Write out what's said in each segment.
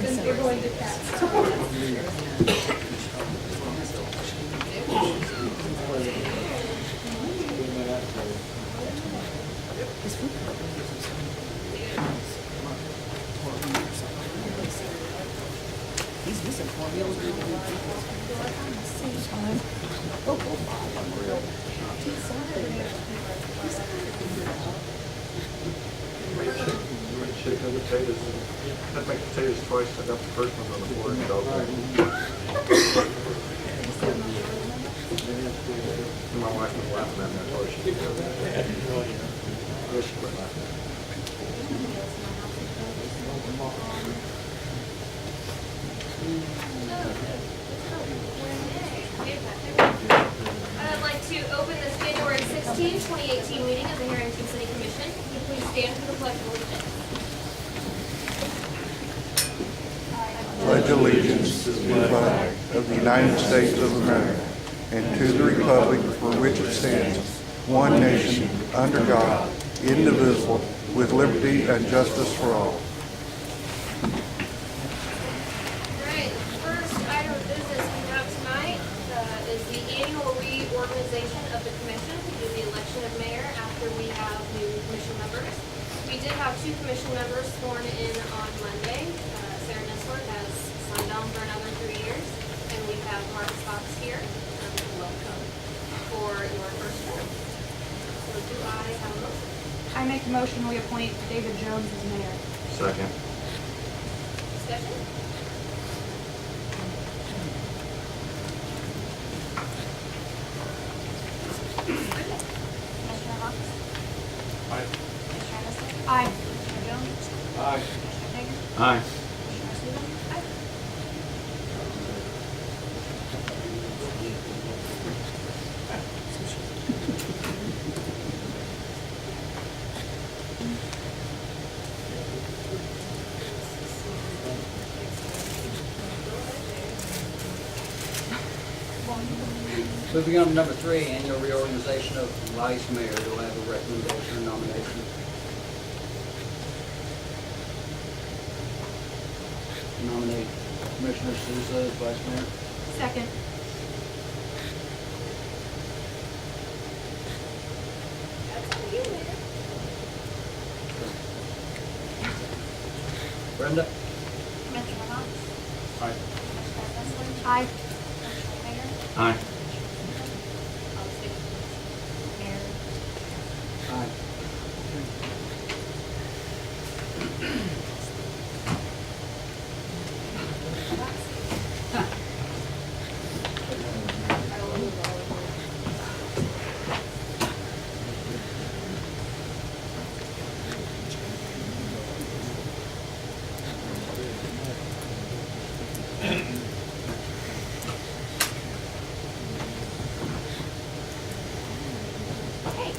You're going to cats. He's misinformed. He always reads Chicken and potatoes. I'd make potatoes twice. I got the first one on the floor and dog. My wife was laughing at me. I told her she could do it. Yes, she quit laughing at me. I'd like to open this January 16, 2018 meeting of the Herington City Commission. Can you please stand for the pledge of allegiance? Pledge allegiance to the flag of the United States of America and to the republic for which it stands, one nation, under God, indivisible, with liberty and justice for all. Alright, the first item of business we have tonight is the annual reorganization of the commission to do the election of mayor after we have new commission members. We did have two commission members sworn in on Monday. Sarah Nessler has signed on for another 3 years, and we have Mark Fox here. Welcome for your first term. So do I have a motion? I make a motion we appoint David Jones as mayor. Second. Discussion? Commissioner Hawks? Aye. Commissioner Nessler? Aye. Commissioner Jones? Aye. Commissioner Hager? Aye. Commissioner Stevens? Aye. Moving on to number 3, annual reorganization of vice mayor. Do I have a recommendation or nomination? Nominate Commissioner Souza as vice mayor. Second. That's on you, Mayor. Brenda? Commissioner Hawks? Aye. Commissioner Nessler? Aye. Commissioner Hager? Aye. I'll stick Mayor. Aye. Okay.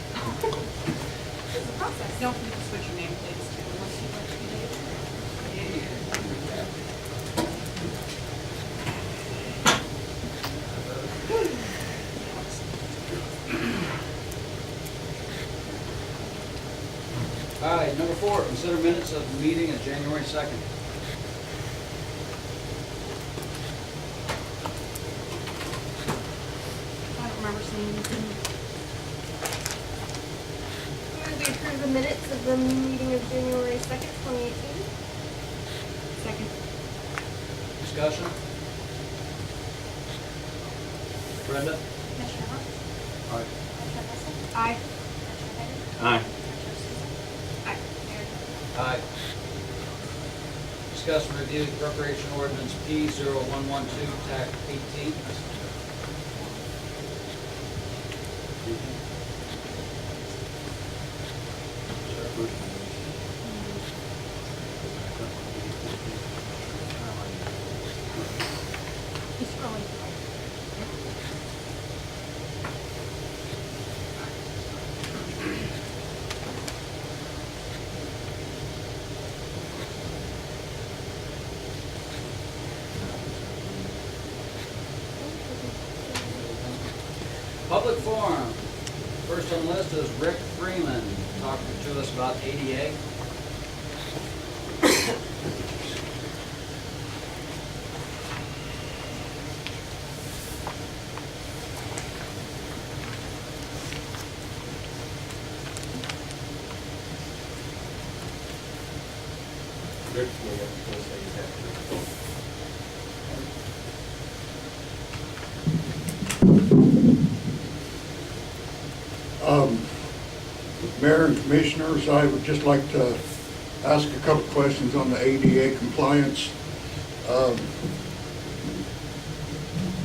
It's a process. Don't forget to switch your name, please, to unless you'd like to be All right, number 4, consider minutes of the meeting of January 2nd. I don't remember seeing anything. Move we approve the minutes of the meeting of January 2nd, 2018. Second. Discussion? Brenda? Commissioner Hawks? Aye. Commissioner Nessler? Aye. Commissioner Hager? Aye. Commissioner Stevens? Aye. Mayor. Aye. Discuss and review appropriation ordinance P0112, TAC 18. He's scrolling through. Public forum. First on the list is Rick Freeman, talking to us about ADA. Rick's gonna say he's happy. Mayor and Commissioners, I would just like to ask a couple questions on the ADA compliance.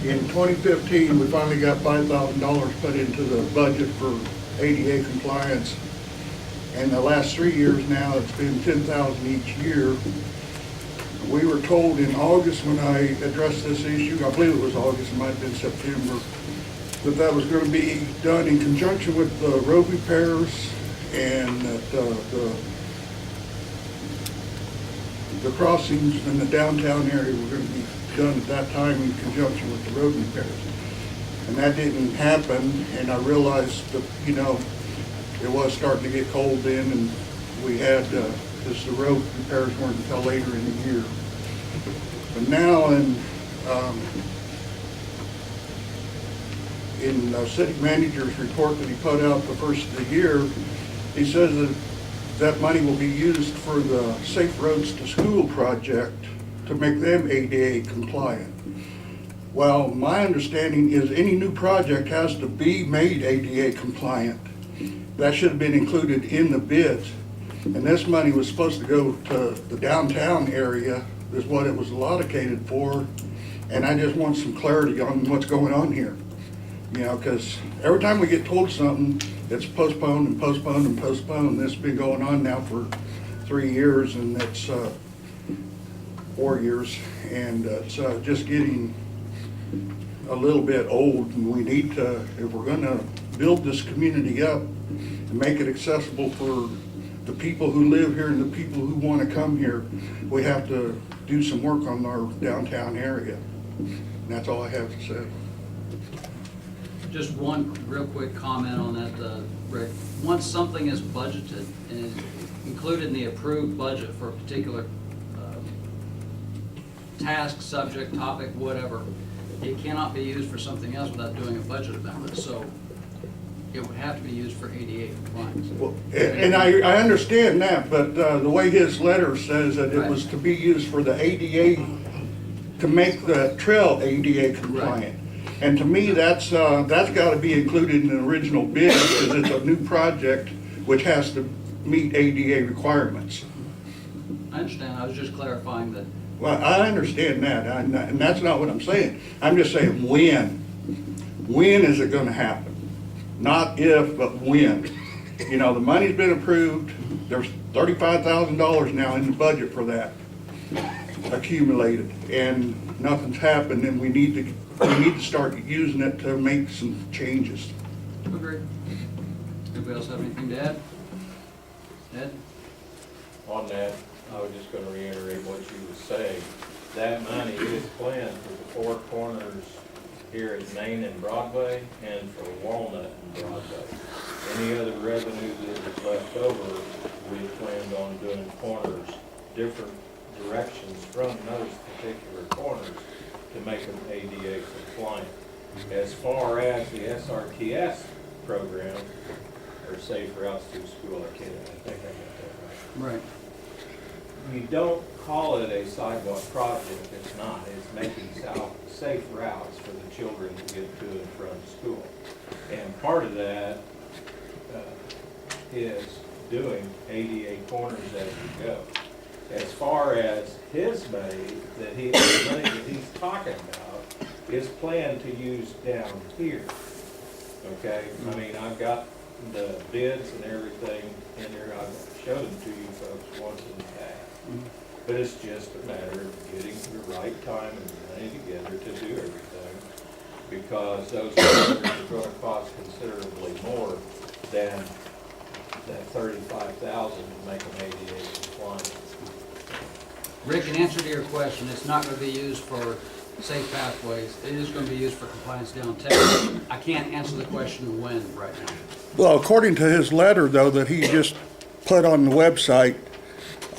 In 2015, we finally got $5,000 put into the budget for ADA compliance. And the last 3 years now, it's been $10,000 each year. We were told in August when I addressed this issue, I believe it was August, it might have been September, that that was going to be done in conjunction with the road repairs, and that the crossings in the downtown area were going to be done at that time in conjunction with the road repairs. And that didn't happen, and I realized that, you know, it was starting to get cold then, and we had, because the road repairs weren't until later in the year. But now in the city manager's report that he put out the first of the year, he says that that money will be used for the Safe Roads to School project to make them ADA compliant. Well, my understanding is any new project has to be made ADA compliant. That should have been included in the bids. And this money was supposed to go to the downtown area, is what it was allocated for. And I just want some clarity on what's going on here. You know, because every time we get told something, it's postponed and postponed and postponed. This has been going on now for 3 years, and it's 4 years, and it's just getting a little bit old. And we need to, if we're going to build this community up and make it accessible for the people who live here and the people who want to come here, we have to do some work on our downtown area. And that's all I have to say. Just one real quick comment on that, Rick. Once something is budgeted and is included in the approved budget for a particular task, subject, topic, whatever, it cannot be used for something else without doing a budget amendment. So it would have to be used for ADA compliance. Well, and I understand that, but the way his letter says that it was to be used for the ADA, to make the trail ADA compliant. And to me, that's got to be included in the original bid, because it's a new project which has to meet ADA requirements. I understand. I was just clarifying that. Well, I understand that, and that's not what I'm saying. I'm just saying when. When is it going to happen? Not if, but when. You know, the money's been approved. There's $35,000 now in the budget for that accumulated, and nothing's happened, and we need to start using it to make some changes. Agreed. Anybody else have anything to add? Ed? On that, I was just gonna reiterate what you were saying. That money is planned for the four corners here at Main and Broadway, and for Walnut and Broadway. Any other revenue that is left over, we planned on doing corners, different directions from those particular corners to make them ADA compliant. As far as the SRTS program, or Safe Routes to School, I think I got that right. Right. You don't call it a sidewalk project, it's not. It's making safe routes for the children to get to and from school. And part of that is doing ADA corners as you go. As far as his money the money that he's talking about is planned to use down here. Okay? I mean, I've got the bids and everything in there. I've showed them to you folks once in the past. But it's just a matter of getting the right time and money together to do everything, because those corners are going to cost considerably more than that $35,000 to make them ADA compliant. Rick, in answer to your question, it's not going to be used for safe pathways. It is going to be used for compliance downtown. I can't answer the question when right now. Well, according to his letter, though, that he just put on the website,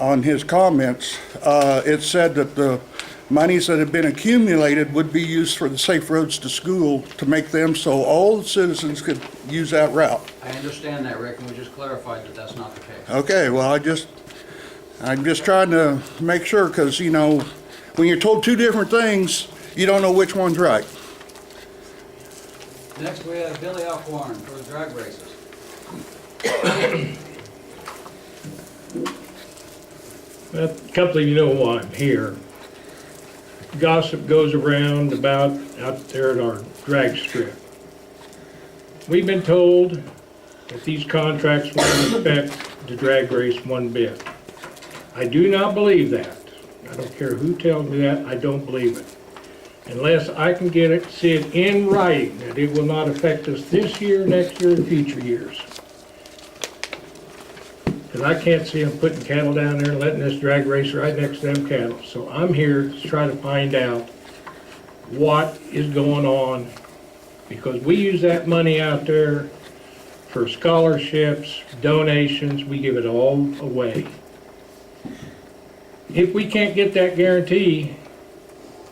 on his comments, it said that the monies that have been accumulated would be used for the Safe Roads to School to make them so all the citizens could use that route. I understand that, Rick, and we just clarified that that's not the case. Okay, well, I just I'm just trying to make sure, because, you know, when you're told two different things, you don't know which one's right. Next, we have Billy Alcorn for the drag races. A couple of you know why I'm here. Gossip goes around about out there at our drag strip. We've been told that these contracts won't affect the drag race one bit. I do not believe that. I don't care who tells me that, I don't believe it. Unless I can get it, see it in writing, that it will not affect us this year, next year, and future years. Because I can't see them putting cattle down there and letting this drag race right next to them cattle. So I'm here to try to find out what is going on, because we use that money out there for scholarships, donations, we give it all away. If we can't get that guarantee,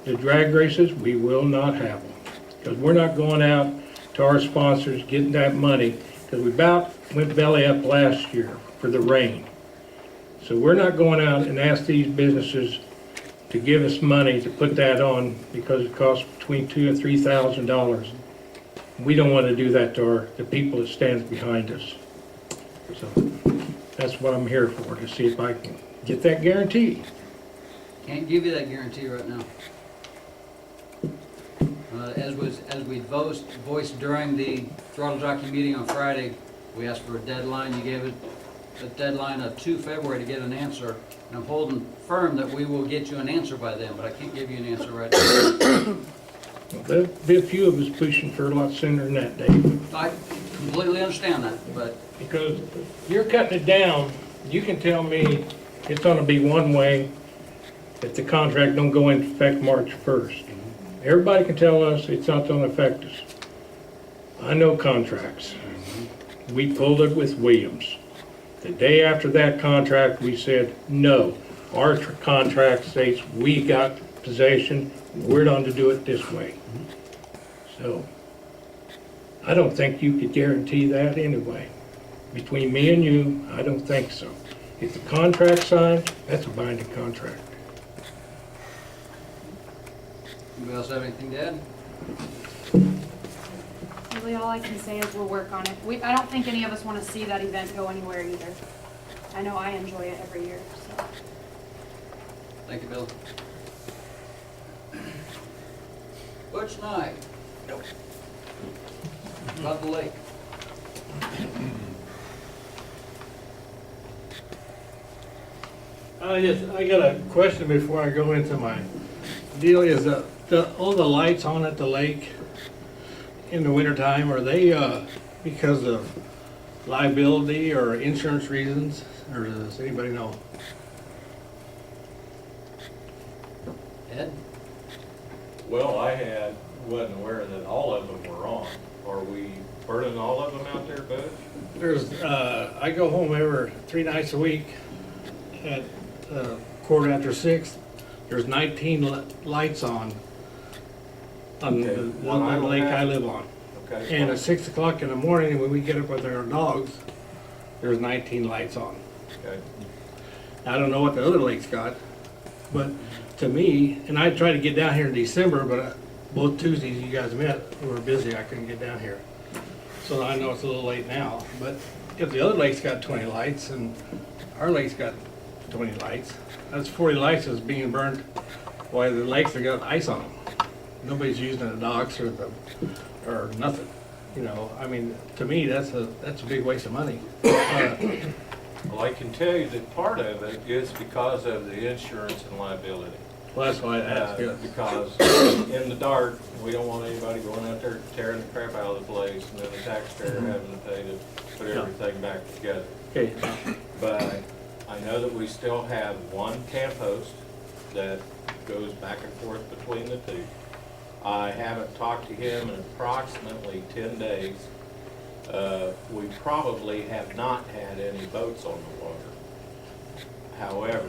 the drag races, we will not have them. Because we're not going out to our sponsors getting that money, because we about went belly up last year for the rain. So we're not going out and ask these businesses to give us money to put that on, because it costs between $2,000 and $3,000. We don't want to do that to the people that stands behind us. So that's what I'm here for, to see if I can get that guarantee. Can't give you that guarantee right now. As we voiced during the throttle jockey meeting on Friday, we asked for a deadline. You gave it a deadline of 2 February to get an answer. And I'm holding firm that we will get you an answer by then, but I can't give you an answer right now. Well, there'll be a few of us pushing for a lot sooner than that, Dave. I completely understand that, but Because if you're cutting it down, you can tell me it's gonna be one way if the contract don't go into effect March 1st. Everybody can tell us it's not gonna affect us. I know contracts. We pulled it with Williams. The day after that contract, we said, no, our contract states we got possession, we're going to do it this way. So, I don't think you could guarantee that anyway. Between me and you, I don't think so. If the contract's signed, that's a binding contract. anybody else have anything to add? Really, all I can say is we'll work on it. I don't think any of us want to see that event go anywhere either. I know I enjoy it every year, so. Thank you, Bill. Butch Knight. Nope. About the lake. I got a question before I go into my deal. Is all the lights on at the lake in the wintertime, are they because of liability or insurance reasons, or does anybody know? Ed? Well, wasn't aware that all of them were on. Are we burning all of them out there, Bud? There's, I go home every 3 nights a week at 6:15. There's 19 lights on Okay, the well, I don't lake have- I live on. Okay. And at 6 o'clock in the morning, when we get up with our dogs, there's 19 lights on. Okay. I don't know what the other lakes got, but to me, and I tried to get down here in December, but both Tuesdays you guys met, we were busy, I couldn't get down here. So I know it's a little late now, but if the other lake's got 20 lights and our lake's got 20 lights, that's 40 lights that's being burned while the lakes have got ice on them. Nobody's using the docks or nothing, you know. I mean, to me, that's a big waste of money. Well, I can tell you that part of it is because of the insurance and liability. Well, that's why I asked, yes. Because in the dark, we don't want anybody going out there tearing the crap out of the place and then the taxpayer having to pay to put everything back together. Okay, But I know that we still have one camp host that goes back and forth between the two. I haven't talked to him in approximately 10 days. We probably have not had any boats on the water. However,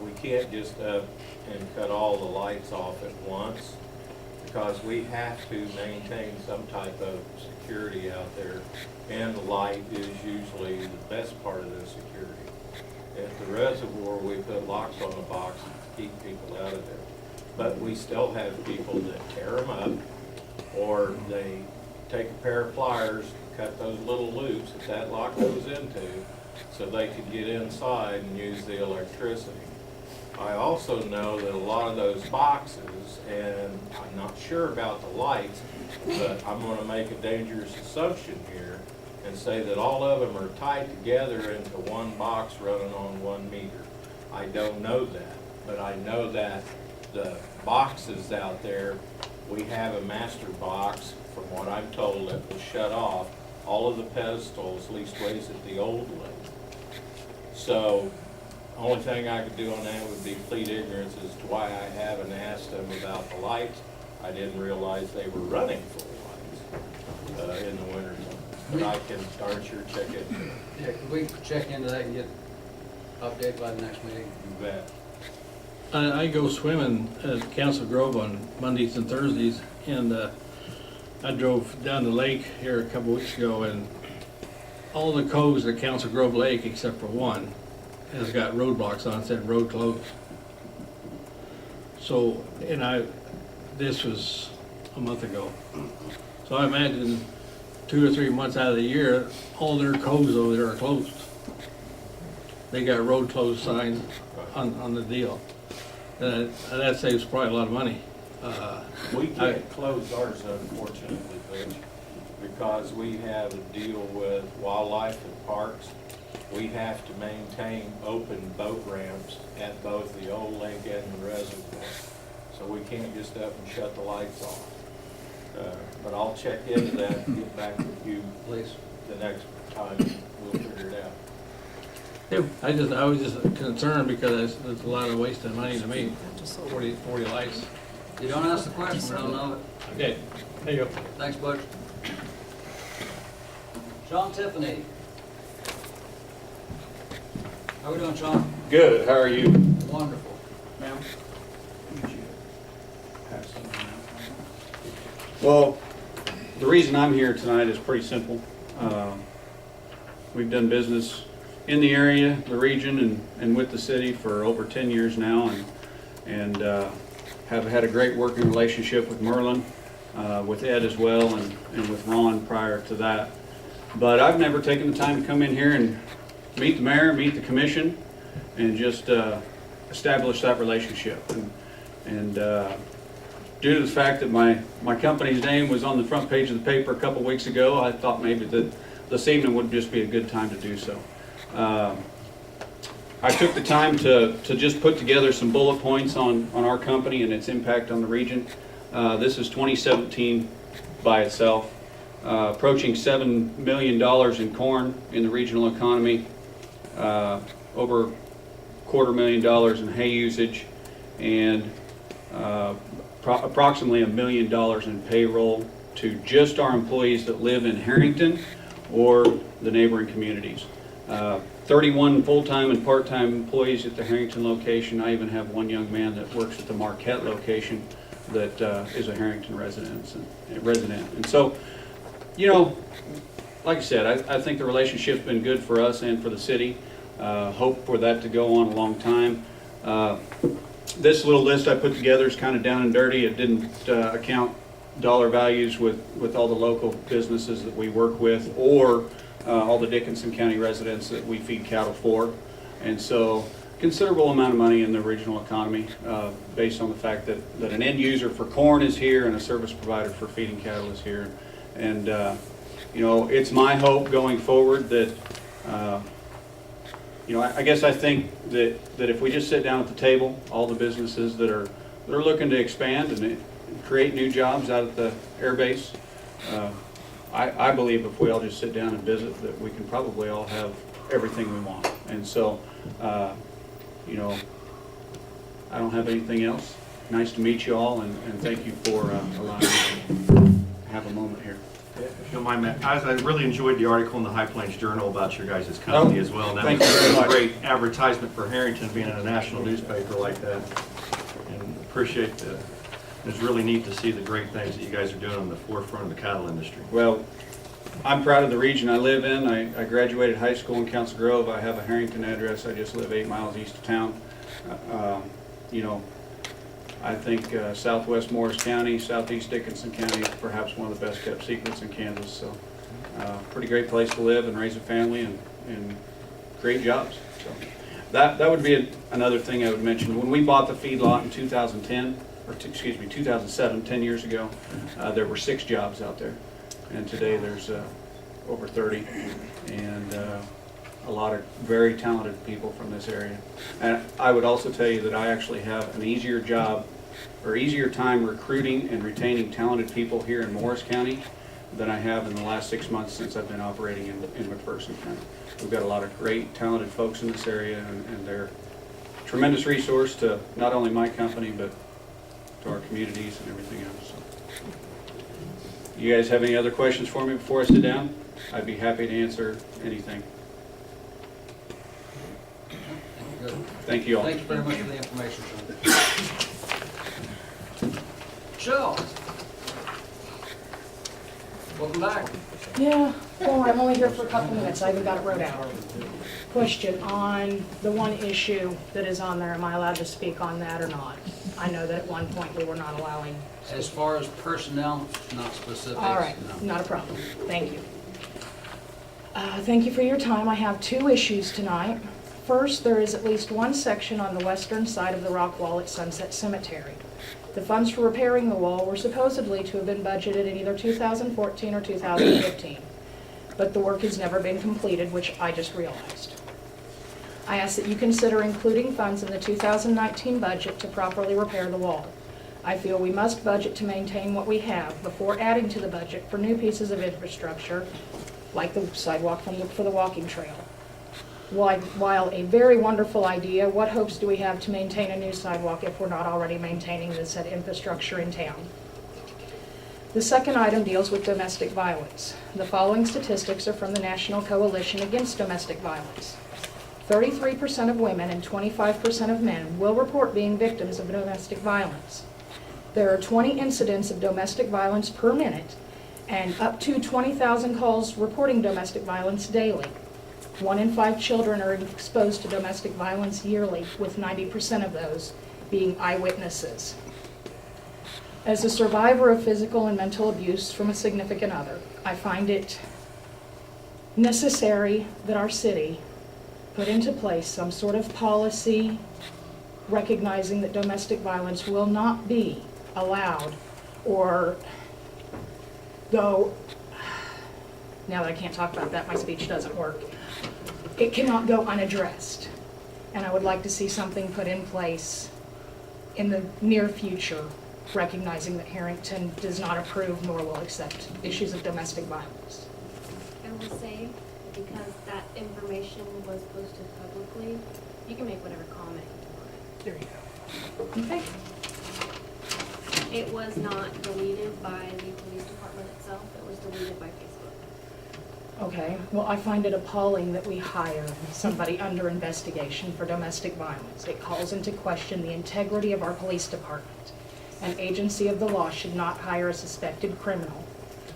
we can't just up and cut all the lights off at once, because we have to maintain some type of security out there, and the light is usually the best part of the security. At the reservoir, we put locks on the boxes to keep people out of there. But we still have people that tear them up, or they take a pair of pliers, cut those little loops that lock goes into, so they could get inside and use the electricity. I also know that a lot of those boxes, and I'm not sure about the lights, but I'm gonna make a dangerous assumption here and say that all of them are tied together into one box running on 1 meter. I don't know that, but I know that the boxes out there, we have a master box, from what I'm told, that will shut off all of the pedestals, leastways at the old one. So, only thing I could do on that would be plead ignorance as to why I haven't asked them about the lights. I didn't realize they were running full lights in the winter time. But I can darn sure check it. Yeah, could we check into that and get updated by the next meeting? You bet. I go swimming at Council Grove on Mondays and Thursdays, and I drove down the lake here a couple weeks ago, and all the coves at Council Grove Lake, except for one, has got roadblocks on it, said road closed. So, this was a month ago. So I imagine 2 or 3 months out of the year, all their coves over there are closed. They got road closed signs on the deal. That saves probably a lot of money. We can't close ours, unfortunately, Butch, because we have a deal with wildlife and parks. We have to maintain open boat ramps at both the old lake and the reservoir. So we can't just up and shut the lights off. But I'll check into that and get back with you Please. the next time. We'll figure it out. Yeah, I was just concerned because it's a lot of waste of money to me, 40 lights. You don't ask the question, we don't know it. Okay, there you go. Thanks, Butch. Sean Tiffany. How we doing, Sean? Good, how are you? Wonderful. Ma'am? Well, the reason I'm here tonight is pretty simple. We've done business in the area, the region, and with the city for over 10 years now, and have had a great working relationship with Merlin, with Ed as well, and with Ron prior to that. But I've never taken the time to come in here and meet the mayor, meet the commission, and just establish that relationship. And due to the fact that my company's name was on the front page of the paper a couple weeks ago, I thought maybe that this evening would just be a good time to do so. I took the time to just put together some bullet points on our company and its impact on the region. This is 2017 by itself. Approaching $7 million in corn in the regional economy, over $250,000 in hay usage, and approximately $1 million in payroll to just our employees that live in Herington or the neighboring communities. 31 full-time and part-time employees at the Herington location. I even have one young man that works at the Marquette location that is a Herington resident. And so, you know, like I said, I think the relationship's been good for us and for the city. Hope for that to go on a long time. This little list I put together is kind of down and dirty. It didn't account dollar values with all the local businesses that we work with, or all the Dickinson County residents that we feed cattle for. And so considerable amount of money in the regional economy based on the fact that an end user for corn is here and a service provider for feeding cattle is here. And you know, it's my hope going forward that you know, I guess I think that if we just sit down at the table, all the businesses that are looking to expand and create new jobs out at the air base, I believe if we all just sit down and visit, that we can probably all have everything we want. And so, you know, I don't have anything else. Nice to meet you all, and thank you for allowing me to have a moment here. If you don't mind, Matt, I really enjoyed the article in the High Plains Journal about your guys' company as well. And that Thank was you very much. a great advertisement for Herington being in a national newspaper like that. And appreciate it's really neat to see the great things that you guys are doing on the forefront of the cattle industry. Well, I'm proud of the region I live in. I graduated high school in Council Grove. I have a Herington address. I just live 8 miles east of town. You know, I think southwest Morris County, southeast Dickinson County is perhaps one of the best kept secrets in Kansas. So, pretty great place to live and raise a family and great jobs. So, that would be another thing I would mention. When we bought the feedlot in 2010, or excuse me, 2007, 10 years ago, there were 6 jobs out there. And today there's over 30, and a lot of very talented people from this area. And I would also tell you that I actually have an easier job, or easier time recruiting and retaining talented people here in Morris County than I have in the last 6 months since I've been operating in McPherson County. We've got a lot of great, talented folks in this area, and they're a tremendous resource to not only my company, but to our communities and everything else. So, you guys have any other questions for me before I sit down? I'd be happy to answer anything. Good. Thank you all. Thank you very much for the information, John. Jill. Welcome back. Yeah, well, I'm only here for a couple minutes, I even got it wrote out. Question on the one issue that is on there, am I allowed to speak on that or not? I know that at one point we were not allowing. As far as personnel, not specific. All right, no. not a problem, thank you. Thank you for your time, I have 2 issues tonight. First, there is at least one section on the western side of the rock wall at Sunset Cemetery. The funds for repairing the wall were supposedly to have been budgeted in either 2014 or 2015, but the work has never been completed, which I just realized. I ask that you consider including funds in the 2019 budget to properly repair the wall. I feel we must budget to maintain what we have before adding to the budget for new pieces of infrastructure, like the sidewalk for the walking trail. While a very wonderful idea, what hopes do we have to maintain a new sidewalk if we're not already maintaining the said infrastructure in town? The second item deals with domestic violence. The following statistics are from the National Coalition Against Domestic Violence. 33% of women and 25% of men will report being victims of domestic violence. There are 20 incidents of domestic violence per minute and up to 20,000 calls reporting domestic violence daily. 1 in 5 children are exposed to domestic violence yearly, with 90% of those being eyewitnesses. As a survivor of physical and mental abuse from a significant other, I find it necessary that our city put into place some sort of policy recognizing that domestic violence will not be allowed or go, now that I can't talk about that, my speech doesn't work. It cannot go unaddressed. And I would like to see something put in place in the near future, recognizing that Herington does not approve nor will accept issues of domestic violence. I will say, because that information was posted publicly, you can make whatever comment you want. There you go. Okay. It was not deleted by the police department itself, it was deleted by Facebook. Okay, well, I find it appalling that we hire somebody under investigation for domestic violence. It calls into question the integrity of our police department. An agency of the law should not hire a suspected criminal.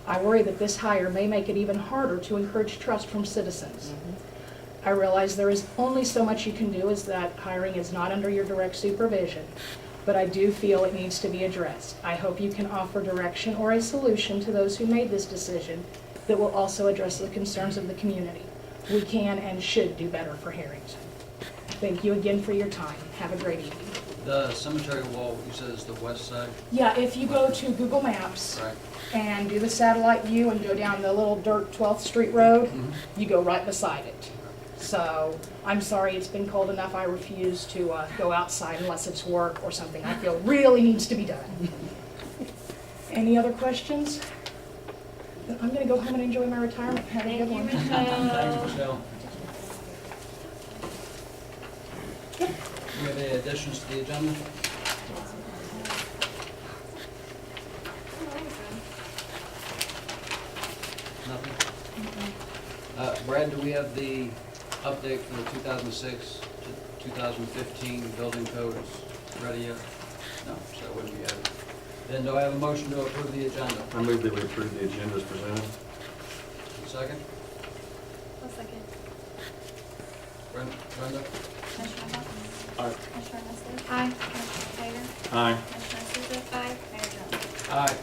I worry that this hire may make it even harder to encourage trust from citizens. I realize there is only so much you can do, as that hiring is not under your direct supervision, but I do feel it needs to be addressed. I hope you can offer direction or a solution to those who made this decision that will also address the concerns of the community. We can and should do better for Herington. Thank you again for your time. Have a great evening. The cemetery wall, you said is the west side? Yeah, if you go to Google Maps Right. and do the satellite view and go down the little dirt 12th Street Road, you go right beside it. So I'm sorry, it's been cold enough. I refuse to go outside unless it's work or something I feel really needs to be done. Any other questions? I'm going to go home and enjoy my retirement. Have a good one. Thanks, Michelle. Do you have any additions to the agenda? Nothing? Brad, do we have the update for the 2006 to 2015 building codes ready yet? No, so that wouldn't be added. Then do I have a motion to approve the agenda? I move that we approve the agenda as presented. Second? One second. Brenda? Commissioner Hopkins. Aye. Commissioner Nestle. Aye. Commissioner Taylor. Aye. Commissioner Souza. Aye. Mayor Jones. Aye.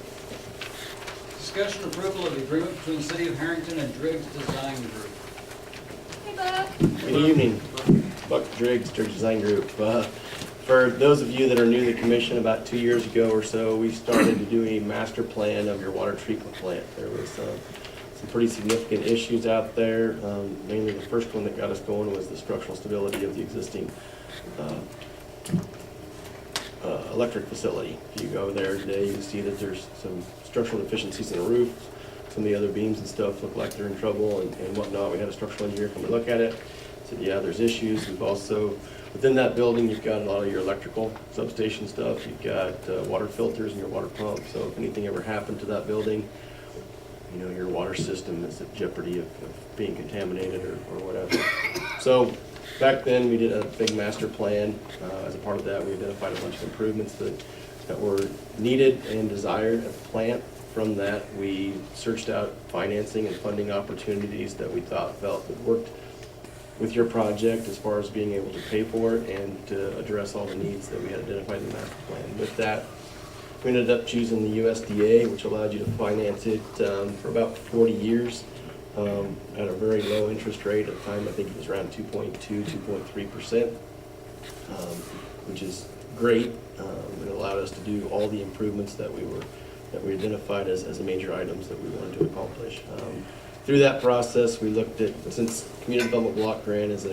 Discussion approval of the agreement between the City of Herington and Driggs Design Group. Hey, Buck. Good evening, Buck Driggs, Driggs Design Group. For those of you that are new to the commission, about 2 years ago or so, we started to do a master plan of your water treatment plant. There was some pretty significant issues out there. Mainly the first one that got us going was the structural stability of the existing electric facility. If you go there today, you can see that there's some structural deficiencies in the roof. Some of the other beams and stuff look like they're in trouble and whatnot. We had a structural engineer come and look at it. Said, yeah, there's issues. We've also, within that building, you've got a lot of your electrical substation stuff. You've got water filters and your water pump. So if anything ever happened to that building, you know, your water system is at jeopardy of being contaminated or whatever. So back then, we did a big master plan. As a part of that, we identified a bunch of improvements that were needed and desired at the plant. From that, we searched out financing and funding opportunities that we felt that worked with your project as far as being able to pay for it and to address all the needs that we had identified in the master plan. With that, we ended up choosing the USDA, which allowed you to finance it for about 40 years at a very low interest rate. At the time, I think it was around 2.2, 2.3%, which is great. It allowed us to do all the improvements that we identified as major items that we wanted to accomplish. Through that process, we looked at, since Community Development Block Grant is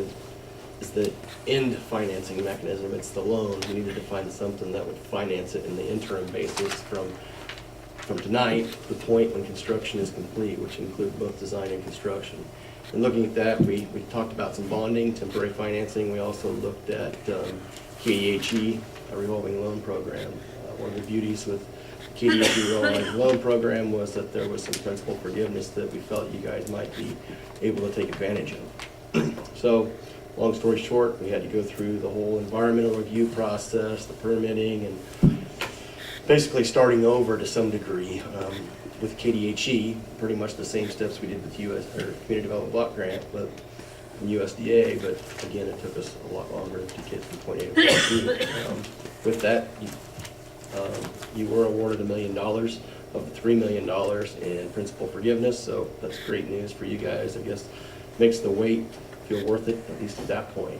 the end financing mechanism, it's the loan, we needed to find something that would finance it in the interim basis from tonight, the point when construction is complete, which include both design and construction. And looking at that, we talked about some bonding, temporary financing. We also looked at KDHE, a revolving loan program. One of the beauties with KDHE revolving loan program was that there was some principal forgiveness that we felt you guys might be able to take advantage of. So, long story short, we had to go through the whole environmental review process, the permitting, and basically starting over to some degree with KDHE, pretty much the same steps we did with Community Development Block Grant, but from USDA. But again, it took us a lot longer to get from point A to point B. With that, you were awarded $1 million of the $3 million in principal forgiveness, so that's great news for you guys. I guess makes the wait feel worth it, at least at that point.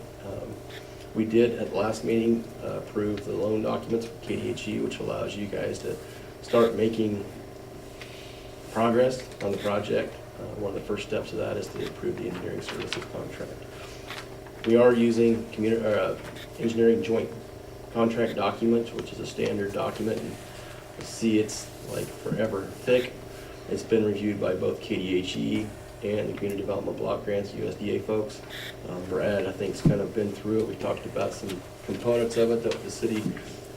We did, at the last meeting, approve the loan documents for KDHE, which allows you guys to start making progress on the project. One of the first steps of that is to approve the engineering services contract. We are using engineering joint contract document, which is a standard document, and you see it's like forever thick. It's been reviewed by both KDHE and the Community Development Block Grants, USDA folks. Brad, I think, has kind of been through it. We talked about some components of it that the city,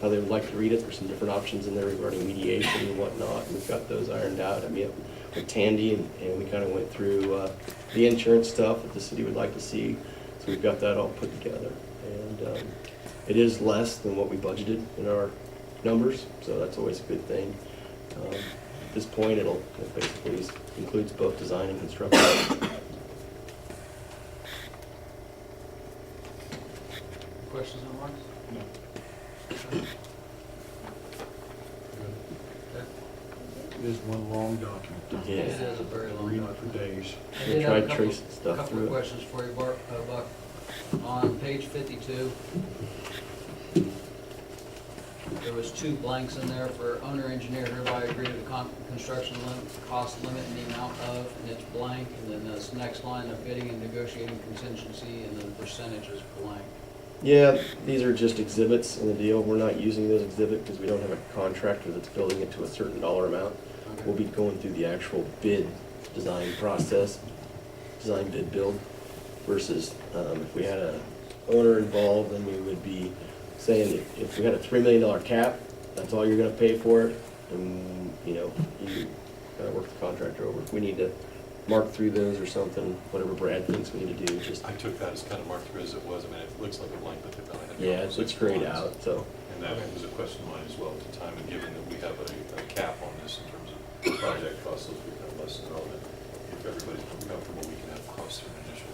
how they would like to read it. There's some different options in there regarding mediation and whatnot. We've got those ironed out. I mean, with Tandy, and we kind of went through the insurance stuff that the city would like to see. So we've got that all put together. And it is less than what we budgeted in our numbers, so that's always a good thing. At this point, it basically includes both design and construction. Questions on Mark? No. Okay. It is one long document. It Yeah. is a very long Read it document. for days. I We did have tried a couple- tracing stuff Couple through of it. questions for you, Buck. On page 52, there was 2 blanks in there for owner engineer hereby agree to the construction cost limit and the amount of, and it's blank. And then this next line, of bidding and negotiating contingency, and then percentage is blank. Yeah, these are just exhibits in the deal. We're not using those exhibits because we don't have a contractor that's building it to a certain dollar amount. Okay. We'll be going through the actual bid design process, design bid build, versus if we had a owner involved, then we would be saying that if we had a $3 million cap, that's all you're gonna pay for it, and, you know, you gotta work the contractor over. If we need to mark through those or something, whatever Brad thinks we need to do, just, I took that as kind of marked through as it was. I mean, it looks like a blank, but they've got yeah, it looks grayed lines. out, so. And that was a question of mine as well at the time, and given that we have a cap on this in terms of project costs, those would be kind of less than relevant. If if everybody's comfortable, we can have closer initial.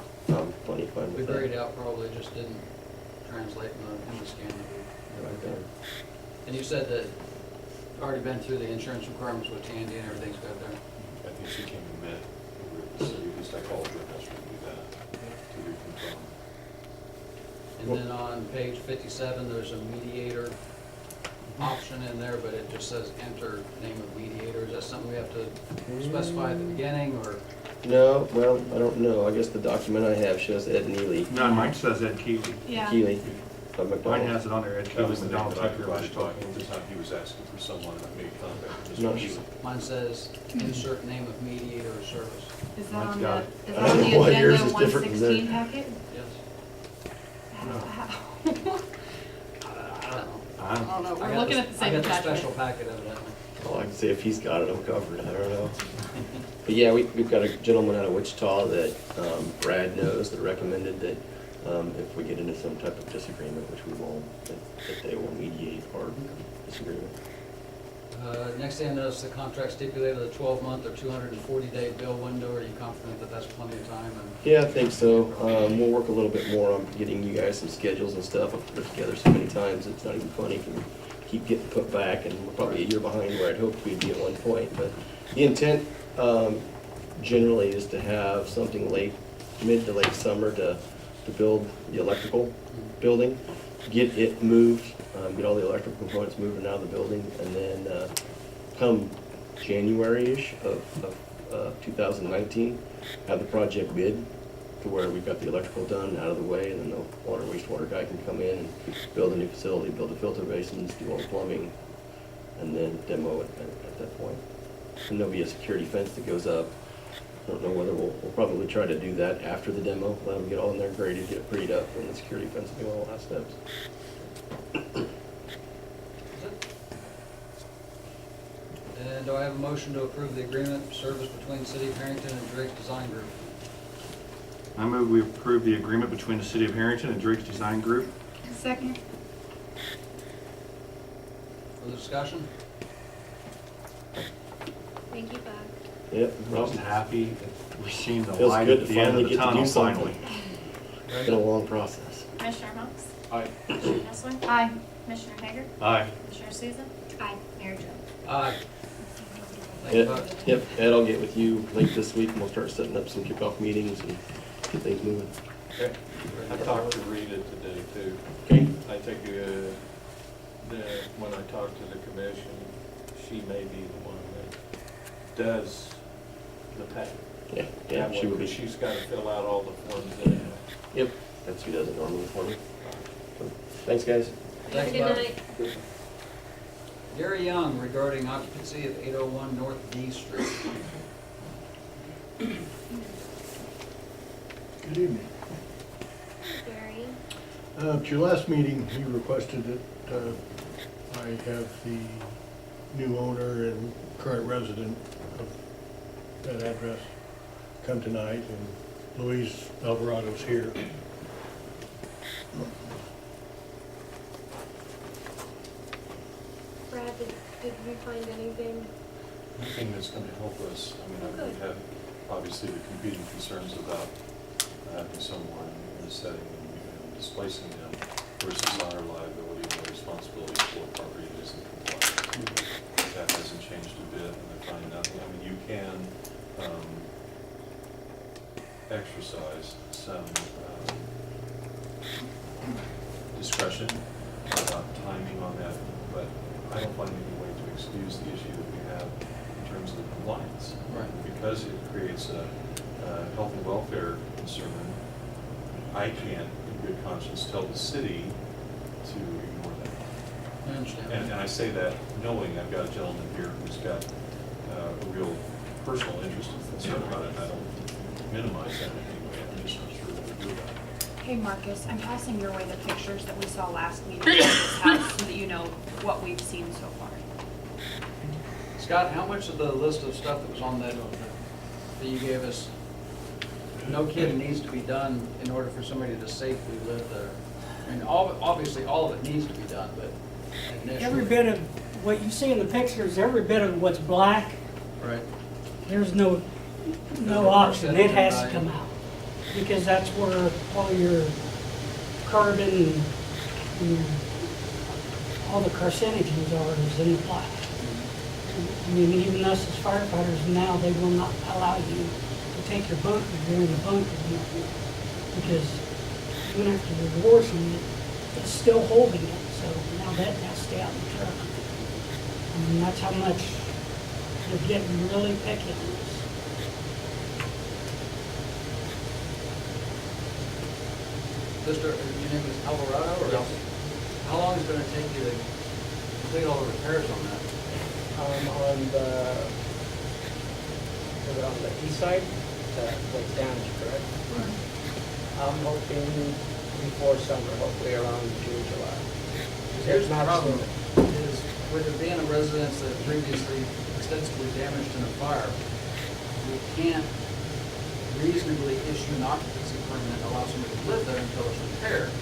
Plenty fine The with that. grayed out probably just didn't translate in the scan. Right there. And you said that already been through the insurance requirements with Tandy and everything's good there? I think she came and met with the city, at least I called her, that's what we do that, to reconfirm. And then on page 57, there's a mediator option in there, but it just says enter name of mediator. Is that something we have to specify at the beginning, or? No, well, I don't know. I guess the document I have shows Ed Neely. No, mine says Ed Keeley. Yeah. Keeley of Mine McDonald. has it on there, Ed That Keeley, was the name McDonald that I Tucker, heard Wichita. talking at the time, he was asking for someone that made contact with Not Mr. sure. Keeley. Mine says insert name of mediator or service. Is that Mine's on got the, it. is I that on don't the know why yours agenda is different than 116 theirs. packet? Yes. I don't know. I don't know, I we're got looking the- at the same I got the attachment. special packet evidently. Well, I can say if he's got it, I'm covered. I don't know. But yeah, we've got a gentleman out of Wichita that Brad knows that recommended that if we get into some type of disagreement, which we won't, that they will mediate our disagreement. Next thing I noticed, the contract stipulated a 12-month or 240-day bill window. Are you confident that that's plenty of time? And Yeah, I think so. We'll work a little bit more on getting you guys some schedules and stuff. I've put it together so many times, it's not even funny. Can keep getting put back, and we're probably a year behind where I'd hoped we'd be at one point. But the intent generally is to have something mid to late summer to build the electrical building, get it moved, get all the electrical components moved and out of the building, and then come January-ish of 2019, have the project bid to where we've got the electrical done, out of the way, and then the water wastewater guy can come in and build a new facility, build the filter basins, do all the plumbing, and then demo it at that point. And there'll be a security fence that goes up. I don't know whether we'll probably try to do that after the demo, let them get all in there graded, get it prettied up, and the security fence will do all the last steps. And do I have a motion to approve the agreement of service between City of Herington and Drake's Design Group? I move we approve the agreement between the City of Herington and Drake's Design Group. Second. Further discussion? Thank you, Bud. Yep. I was happy that we're seeing the Feels light good at to the end of finally the get to tunnel do something. finally. It's been a long process. Commissioner Monks? Aye. Commissioner Hessler? Aye. Commissioner Hager? Aye. Commissioner Susan? Aye. Mayor Jones? Aye. Thank you, Ed, Buck. yep, Ed, I'll get with you late this week, and we'll start setting up some kickoff meetings and get things moving. Okay. I talked to Rita today too. Okay? I think, when I talked to the commission, she may be the one that does the pay. Yeah, That yeah, way, she will be. She's gotta fill out all the forms anyway. Yep, that's who does it normally for me. So, thanks, guys. Have a Thanks, good Buck. night. Gary Young regarding occupancy of 801 North D Street. Good evening. Gary. At your last meeting, you requested that I have the new owner and current resident of that address come tonight, and Louise Alvarado's here. Brad, did you find anything? Anything that's gonna help us, I mean, Okay. we have obviously the competing concerns about having someone in the setting and displacing them versus our liability and the responsibility for property that isn't compliant. That hasn't changed a bit, and I find nothing, I mean, you can exercise some discretion about timing on that, but I don't find any way to excuse the issue that we have in terms of compliance. Right. Because it creates a health and welfare concern, I can't, in good conscience, tell the city to ignore that. I understand. And I say that knowing I've got a gentleman here who's got a real personal interest and concern about it, and I don't minimize that in any way, I'm just not sure what to do about it. Hey Marcus, I'm passing your way the pictures that we saw last meeting of this house so that you know what we've seen so far. Scott, how much of the list of stuff that was on that you gave us, no kidding, needs to be done in order for somebody to safely live there? I mean, obviously, all of it needs to be done, but initially. Every bit of what you see in the pictures, every bit of what's black, Right. there's no no option, it has to come out. Because that's where all your carbon and all the carcinogens are, is in the black. I mean, even us as firefighters now, they will not allow you to take your bunker, you're in the bunker, because even after you're washing it, it's still holding it, so now that has to stay out in the truck. I mean, that's how much they're getting really picky on this. Mr., your name is Alvarado, or else? How long is it gonna take you to complete all the repairs on that? On the east side, what's damaged, correct? I'm hoping before summer, hopefully around June, July. Here's the Not problem, sooner. is with it being a residence that previously extensively damaged in a fire, we can't reasonably issue an occupancy permit and allow somebody to live there until it's repaired.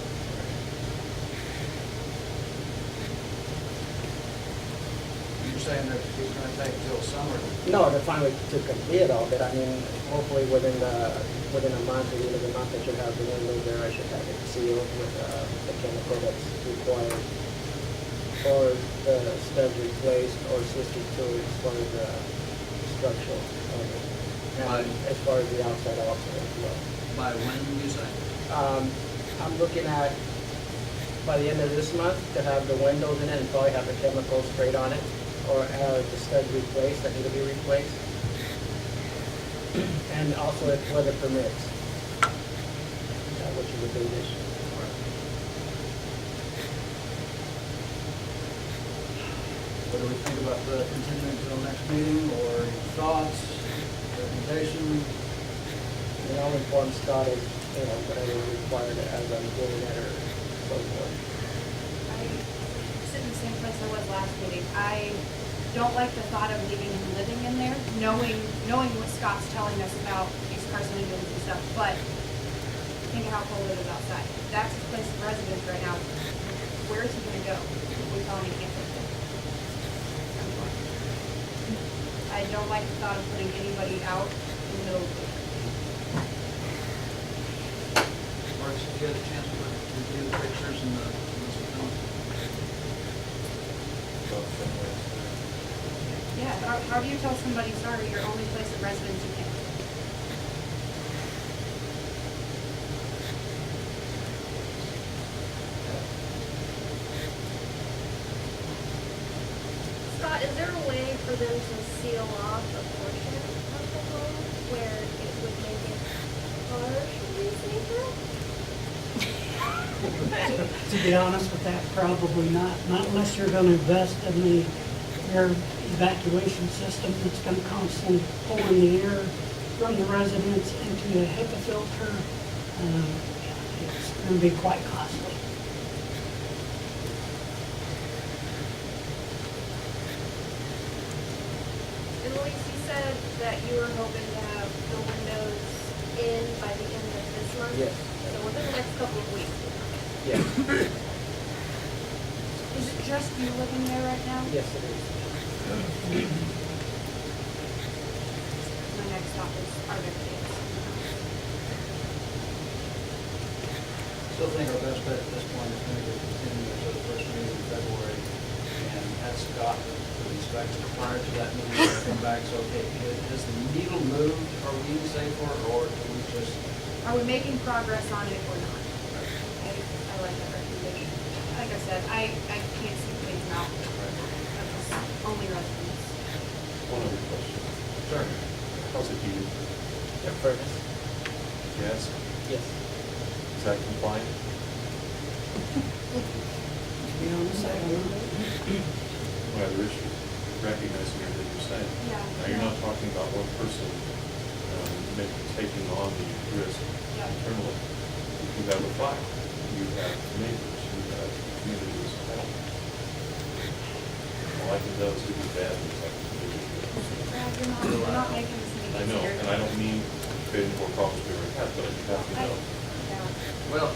You're saying that it's gonna take till summer to... No, the finally to complete all of it, I mean, hopefully within a month, or the end of the month, I should have the windows there, I should have it sealed with the chemical that's required for the studs replaced or assisted to as far as the structural of it. And as far as the outside also as well. By when, you say? I'm looking at, by the end of this month, to have the windows in it and probably have the chemicals sprayed on it, or have the studs replaced that need to be replaced. And also if weather permits, which is a big issue. What do we think about the continuing until next meeting, or any thoughts, recommendation? I'll inform Scott as, whatever is required as I'm doing it or so forth. I sit in the same place I was last meeting. I don't like the thought of leaving him living in there, knowing what Scott's telling us about these carcinogens and stuff, but think of how cold it is outside. That's his place of residence right now. Where is he gonna go if we tell him he can't live there? I don't like the thought of putting anybody out in the middle of the winter. Mark, did you get a chance to review the pictures and the film? Yeah, how do you tell somebody, sorry, your only place of residence you can't? Scott, is there a way for them to seal off a portion of the home where it would make it partially safer? To be honest with that, probably not unless you're gonna invest in the air evacuation system that's gonna constantly pull in the air from the residence into a HEPA filter. It's gonna be quite costly. And Luis, you said that you were hoping to have the windows in by the end of this month? Yes. So within the next couple of weeks? Yes. Is it just you living there right now? Yes, it is. My next stop is our next kids. Still think our best bet at this point is going to continue until the first meeting in February, and ask Scott to inspect it prior to that meeting, and come back, so, okay, has the needle moved, are we safer, or do we just... Are we making progress on it or not? I like that recommendation. Like I said, I can't see things out of this only residence. One other question. Sure. How's it heated? The furnace? Gas? Yes. Is that compliant? To be honest, I don't know. Well, there is recognizing everything you're saying. Yeah. Now, you're not talking about one person taking on the risk Yeah. internally. You have a fire, you have neighbors, you have community as a whole. All I can do is do bad things like You're not making this any I know, easier. and I don't mean creating more problems we already have, but you have to know. Yeah. Well,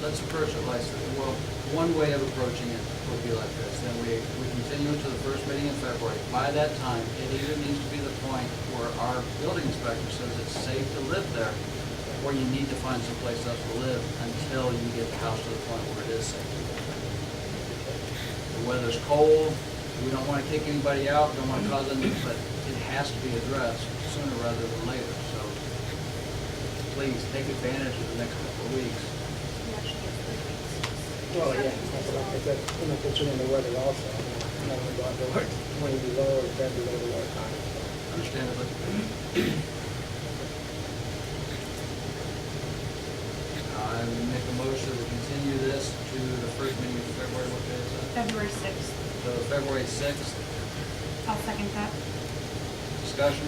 let's approach it like, well, one way of approaching it would be like this. Then we continue to the first meeting in February. By that time, it either needs to be the point where our building inspector says it's safe to live there, or you need to find someplace else to live until you get the house to the point where it is safe to live. The weather's cold, we don't want to kick anybody out, don't want to cause any, but it has to be addressed sooner rather than later. So please take advantage of the next couple of weeks. Well, yeah, that's what I said, considering the weather also. Not only about the 20 below or 10 below the water time. Understandably. I make a motion to continue this to the first meeting in February. What day is that? February 6th. So February 6th. I'll second that. Discussion.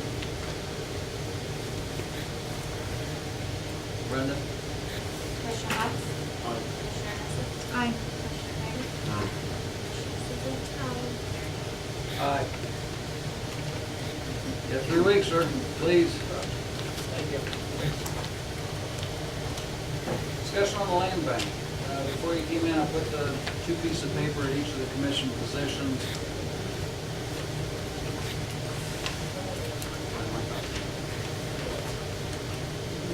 Brenda? Commissioner Hess? Commissioner Hess? Aye. Commissioner Hager? Commissioner Susan? Aye. You have 3 weeks, sir, please. Thank you. Discussion on the land bank. Before you came in, I put the 2 pieces of paper at each of the commission positions.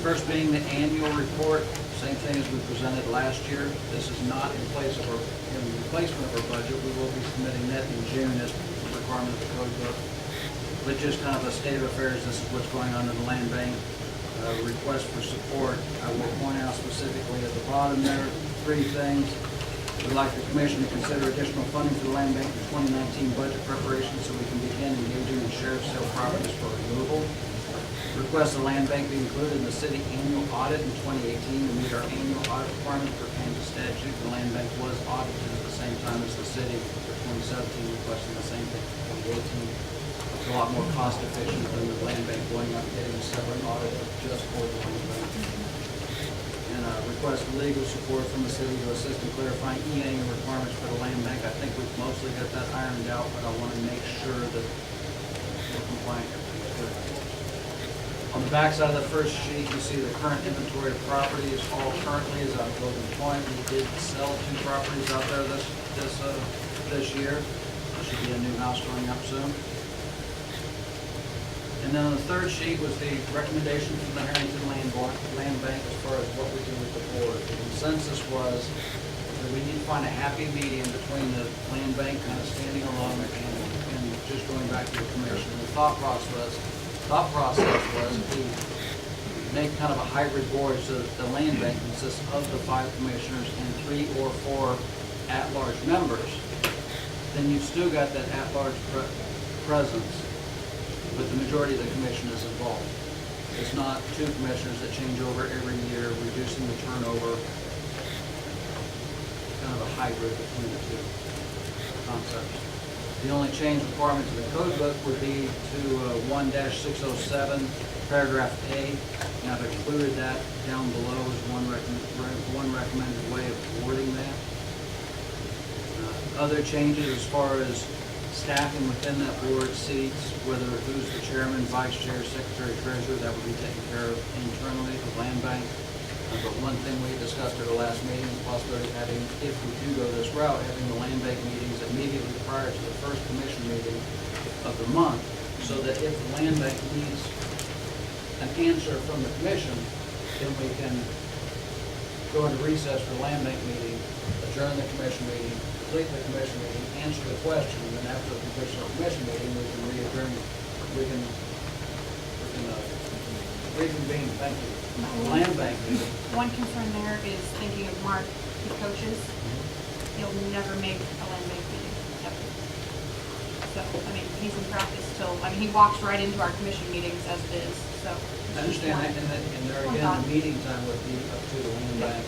First being the annual report, same thing as we presented last year. This is not in replacement of our budget. We will be submitting that in June as a requirement of the code book. But just kind of a state of affairs, this is what's going on in the land bank. Request for support. I will point out specifically at the bottom there, 3 things. We'd like the commission to consider additional funding for the land bank for 2019 budget preparation so we can begin engaging in sheriff's sale properties for removal. Request the land bank be included in the city annual audit in 2018 to meet our annual audit requirement for Kansas statute. The land bank was audited at the same time as the city for 2017, requesting the same thing for 2018. It's a lot more cost efficient than the land bank going out and getting a separate audit just for the land bank. And request legal support from the city to assist in clarifying e-name requirements for the land bank. I think we've mostly got that ironed out, but I want to make sure that we're compliant. On the back side of the first sheet, you see the current inventory of properties. All currently is on Golden Point. We did sell 2 properties out there this year. There should be a new house going up soon. And then on the third sheet was the recommendation from the Herington Land Bank as far as what we do with the board. The consensus was that we need to find a happy medium between the land bank kind of standing alone and just going back to the commission. The thought process was to make kind of a hybrid board so that the land bank consists of the 5 commissioners and 3 or 4 at-large members. Then you've still got that at-large presence, but the majority of the commission is involved. It's not 2 commissioners that change over every year, reducing the turnover. Kind of a hybrid between the 2 concepts. The only change requirement to the code book would be to 1-607, paragraph A. And I've included that down below as one recommended way of wording that. Other changes as far as staffing within that board seats, whether who's the chairman, vice chair, secretary, treasurer, that would be taken care of internally at the land bank. But one thing we discussed at our last meeting is the possibility of having, if we do go this route, having the land bank meetings immediately prior to the first commission meeting of the month, so that if the land bank needs an answer from the commission, then we can go into recess for the land bank meeting, adjourn the commission meeting, complete the commission meeting, answer the question, and then after the completion of the commission meeting, we can readjourn, we can reconvene, thank you, land bank meeting. One concern there is thinking of Mark, who coaches. He'll never make a land bank meeting, ever. So, I mean, he's in practice till, he walks right into our commission meetings as it is, so. I understand that, and there again, the meeting time would be up to the land bank.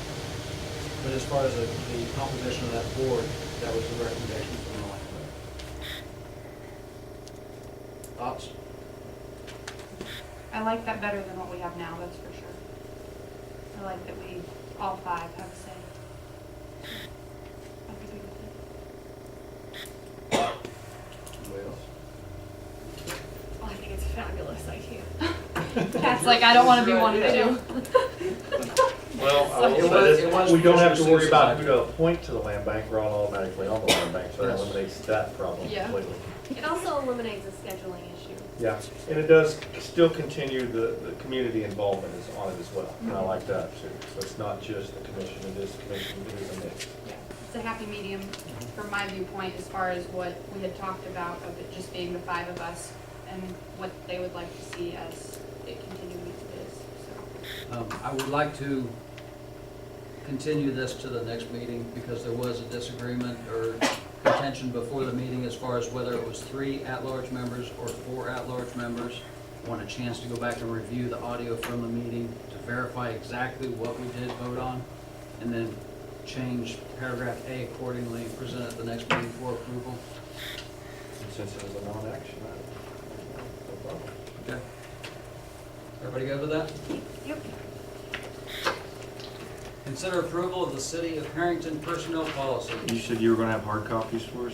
But as far as the composition of that board, that was the recommendation from the land bank. Thoughts? I like that better than what we have now, that's for sure. I like that we, all 5, have a say. I could be with it. Anybody else? Well, I think it's a fabulous idea. Pat's like, I don't want to be one of the 2. Well, I will It say was- this, it was we don't have to Commissioner worry about Sousa's who to appoint to the land bank, we're all automatically on the land bank, so that Yes. eliminates that problem Yeah. completely. It also eliminates a scheduling issue. Yeah, and it does still continue, the community involvement is on it as well, and I like that too. So it's not just the commission, it is commission, it is a mix. Yeah, it's a happy medium from my viewpoint as far as what we had talked about of it just being the five of us and what they would like to see as it continuing as it is, so. I would like to continue this to the next meeting because there was a disagreement or contention before the meeting as far as whether it was 3 at-large members or 4 at-large members. I want a chance to go back and review the audio from the meeting to verify exactly what we did vote on, and then change paragraph A accordingly and present it at the next meeting for approval. And since it was a non-action item, no problem. Okay. Everybody good with that? Yep. Consider approval of the City of Herington personnel policy. You said you were gonna have hard copies for us?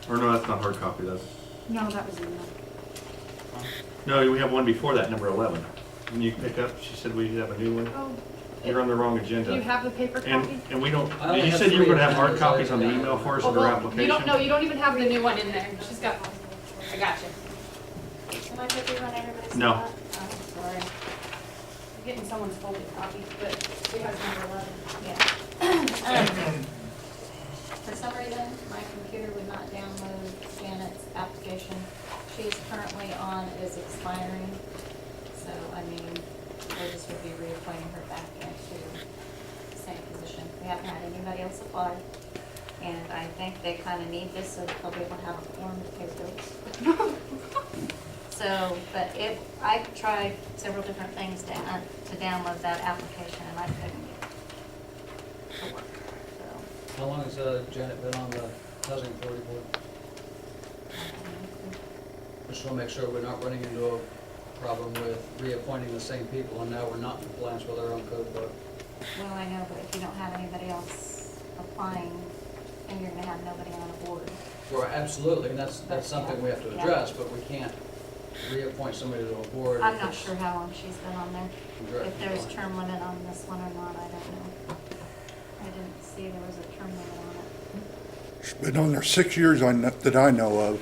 Or no, that's not hard copy, that's, No, that was in there. no, we have one before that, number 11. When you pick up, she said we have a new one. Oh, You're on the wrong agenda. do you have the paper And, copy? and we don't, I only you have said you were 3 gonna have hard agendas. copies on the I- email for us Oh, of their well, application? you don't, no, you don't even have the new one in there. She's got, I got you. Am I quickly run everybody's? No. spot? Oh, sorry. I'm getting someone's folded copy, but we have number 11. Yeah. For some reason, my computer would not download Janet's application. She's currently on, it is expiring. So, I mean, we just would be reappointing her back into the same position. We haven't had anybody else apply. And I think they kind of need this so that they'll be able to have a form to pay bills. So, but I tried several different things to download that application and I couldn't get it to work, so. How long has Janet been on the Housing Authority Board? Just want to make sure we're not running into a problem with reappointing the same people and now we're not in compliance with our own code book. Well, I know, but if you don't have anybody else applying, then you're gonna have nobody on the board. Well, absolutely, and that's something we have to Yeah. address, but we can't reappoint somebody to a board. I'm if not it's sure how long she's been on there. direct If there's compliance. term limit on this one or not, I don't know. I didn't see there was a term limit on it. It's been on there 6 years that I know of.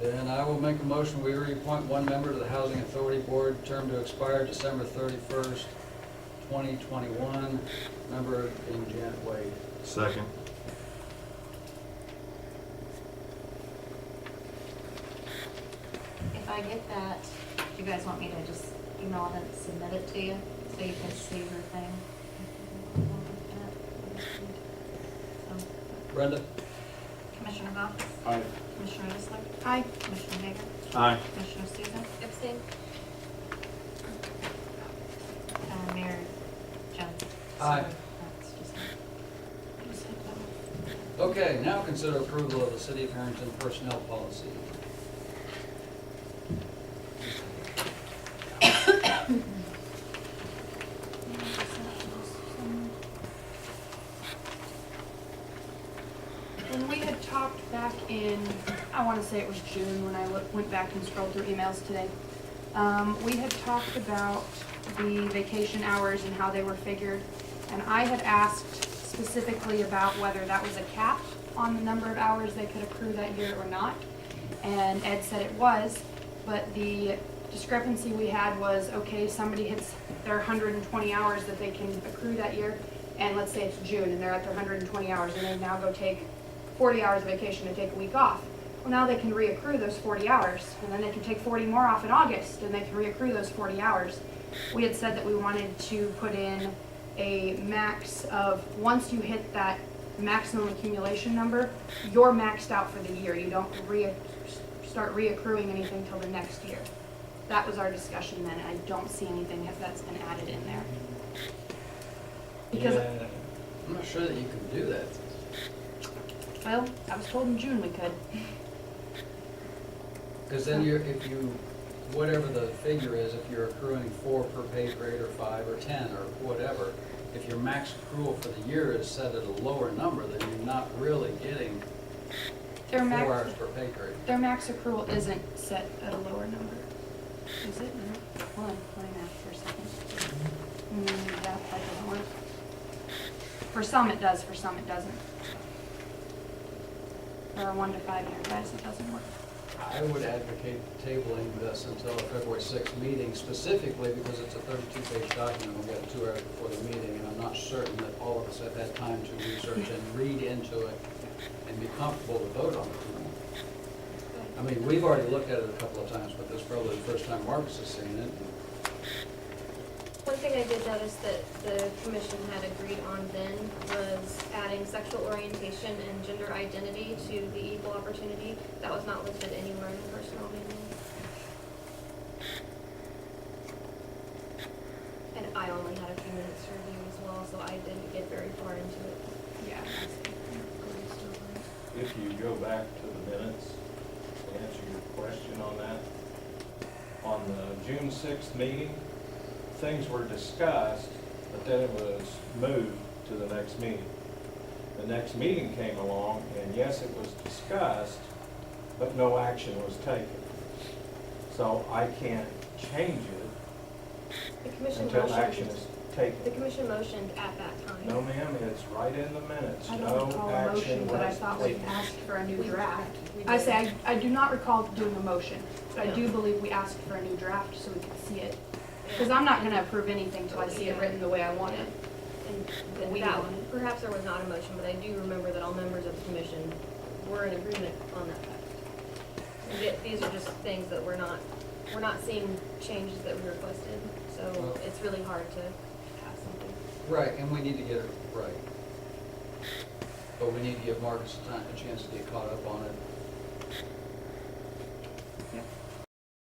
Then I will make a motion, we reappoint one member to the Housing Authority Board, term to expire December 31st, 2021, member being Janet Wade. Second. If I get that, do you guys want me to just email it and submit it to you, so you can see her thing? So, Brenda? Commissioner Hawks? Aye. Commissioner Eastler? Aye. Commissioner Hager? Aye. Commissioner Susan? Abstain. Mayor Jones? Aye. That's just- Okay, now consider approval of the City of Herington personnel policy. When we had talked back in, I want to say it was June when I went back and scrolled through emails today, we had talked about the vacation hours and how they were figured. And I had asked specifically about whether that was a cap on the number of hours they could accrue that year or not. And Ed said it was, but the discrepancy we had was, okay, somebody hits their 120 hours that they can accrue that year, and let's say it's June and they're at their 120 hours and they now go take 40 hours of vacation to take a week off. Well, now they can reaccrue those 40 hours, and then they can take 40 more off in August, and they can reaccrue those 40 hours. We had said that we wanted to put in a max of, once you hit that maximum accumulation number, you're maxed out for the year. You don't start reaccruing anything till the next year. That was our discussion then, and I don't see anything that's been added in there. Because, Yeah. I'm not sure that you can do that. well, I was told in June we could. Because then if you, whatever the figure is, if you're accruing 4 per pay grade or 5 or 10 or whatever, if your max accrual for the year is set at a lower number, then you're not really getting 4 hours per pay grade. Their max accrual isn't set at a lower number. Is it? Hold on, let me math for a second. Yeah, that doesn't work. For some it does, for some it doesn't. For a 1 to 5 year guys, it doesn't work. I would advocate tabling this until the February 6th meeting, specifically because it's a 32-page document. We've got 2 hours before the meeting, and I'm not certain that all of us have had time to research and read into it and be comfortable to vote on it. I mean, we've already looked at it a couple of times, but this is probably the first time Marcus has seen it. One thing I did notice that the commission had agreed on then was adding sexual orientation and gender identity to the equal opportunity. That was not listed anywhere in the personnel manual. And I only had a few minutes to review as well, so I didn't get very far into it. Yeah. If you go back to the minutes, to answer your question on that, on the June 6th meeting, things were discussed, but then it was moved to the next meeting. The next meeting came along, and yes, it was discussed, but no action was taken. So I can't change it The commission until action motioned, is taken. the commission motioned at that time. No, ma'am, it's right in the minutes. I No don't recall a motion, action but I was thought we taken. asked for a new draft. We I did. say, I do not recall doing a motion, but I Yeah. do believe we asked for a new draft so we could see it. Because I'm not gonna approve anything till I see it written the way I want it. And We that, want it. perhaps there was not a motion, but I do remember that all members of the commission were in agreement on that fact. And yet, these are just things that we're not seeing changes that we requested, so Well- it's really hard to pass something. Right, and we need to get it right. But we need to give Marcus a chance to get caught up on it.